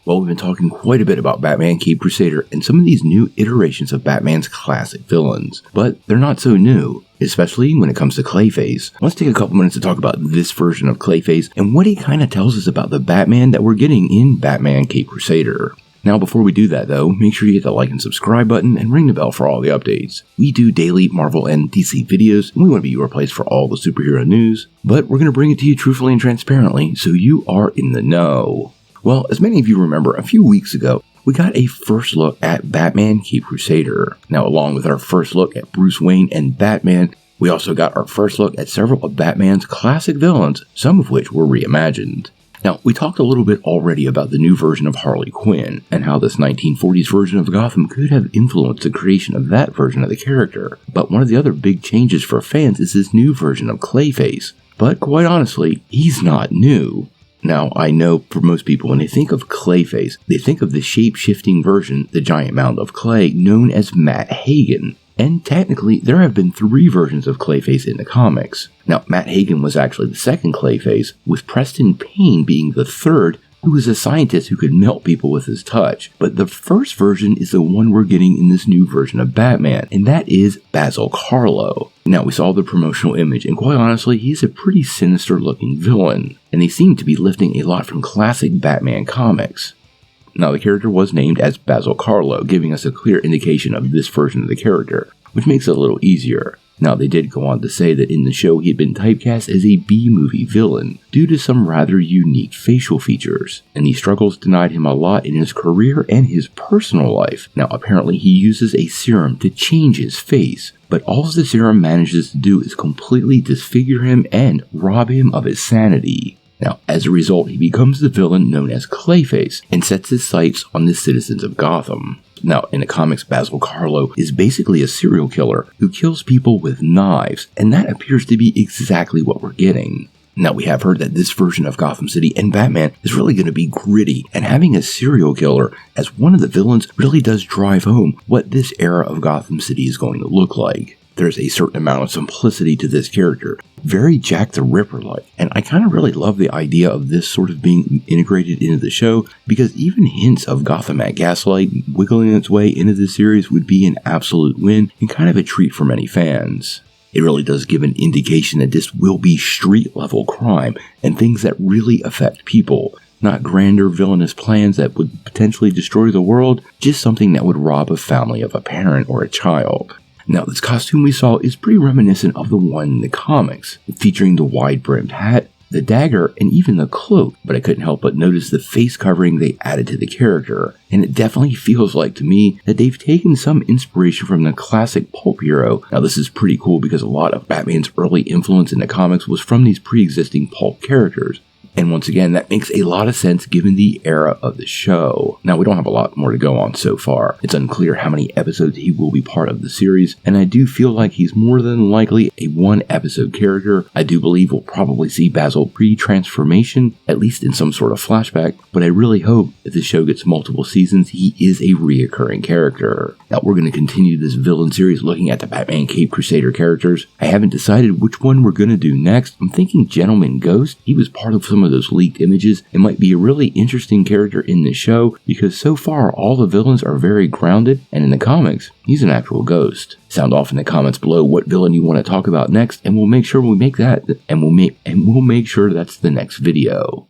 Well, we've been talking quite a bit about Batman Cape Crusader and some of these new iterations of Batman's classic villains, but they're not so new, especially when it comes to Clayface. Let's take a couple minutes to talk about this version of Clayface and what he kind of tells us about the Batman that we're getting in Batman Cape Crusader. Now, before we do that though, make sure you hit the like and subscribe button and ring the bell for all the updates. We do daily Marvel and DC videos, and we want to be your place for all the superhero news, but we're going to bring it to you truthfully and transparently so you are in the know. Well, as many of you remember, a few weeks ago, we got a first look at Batman Cape Crusader. Now, along with our first look at Bruce Wayne and Batman, we also got our first look at several of Batman's classic villains, some of which were reimagined. Now, we talked a little bit already about the new version of Harley Quinn, and how this 1940s version of Gotham could have influenced the creation of that version of the character. But one of the other big changes for fans is this new version of Clayface. But quite honestly, he's not new. Now, I know for most people, when they think of Clayface, they think of the shape-shifting version, the giant mound of clay, known as Matt Hagen. And technically, there have been 3 versions of Clayface in the comics. Now, Matt Hagen was actually the second Clayface, with Preston Payne being the third, who was a scientist who could melt people with his touch. But the first version is the one we're getting in this new version of Batman, and that is Basil Karlo. Now, we saw the promotional image, and quite honestly, he's a pretty sinister looking villain, and they seem to be lifting a lot from classic Batman comics. Now, the character was named as Basil Karlo, giving us a clear indication of this version of the character, which makes it a little easier. Now, they did go on to say that in the show he had been typecast as a B-movie villain due to some rather unique facial features, and these struggles denied him a lot in his career and his personal life. Now, apparently he uses a serum to change his face, but all the serum manages to do is completely disfigure him and rob him of his sanity. Now, as a result, he becomes the villain known as Clayface and sets his sights on the citizens of Gotham. Now, in the comics, Basil Karlo is basically a serial killer who kills people with knives, and that appears to be exactly what we're getting. Now, we have heard that this version of Gotham City and Batman is really going to be gritty, and having a serial killer as one of the villains really does drive home what this era of Gotham City is going to look like. There's a certain amount of simplicity to this character, very Jack the Ripper-like, and I kind of really love the idea of this sort of being integrated into the show, because even hints of Gotham at Gaslight wiggling its way into this series would be an absolute win and kind of a treat for many fans. It really does give an indication that this will be street-level crime and things that really affect people, not grander villainous plans that would potentially destroy the world, just something that would rob a family of a parent or a child. Now, this costume we saw is pretty reminiscent of the one in the comics, featuring the wide-brimmed hat, the dagger, and even the cloak, but I couldn't help but notice the face covering they added to the character, and it definitely feels like to me that they've taken some inspiration from the classic pulp hero. Now, this is pretty cool because a lot of Batman's early influence in the comics was from these pre-existing pulp characters. And once again, that makes a lot of sense given the era of the show. Now, we don't have a lot more to go on so far. It's unclear how many episodes he will be part of the series, and I do feel like he's more than likely a one-episode character. I do believe we'll probably see Basil pre-transformation, at least in some sort of flashback, but I really hope if the show gets multiple seasons, he is a reoccurring character. Now, we're going to continue this villain series looking at the Batman Cape Crusader characters. I haven't decided which one we're going to do next. I'm thinking Gentleman Ghost. He was part of some of those leaked images and might be a really interesting character in the show because so far all the villains are very grounded, and in the comics he's an actual ghost. Sound off in the comments below what villain you want to talk about next, and we'll make sure we make that, and we'll make sure that's the next video.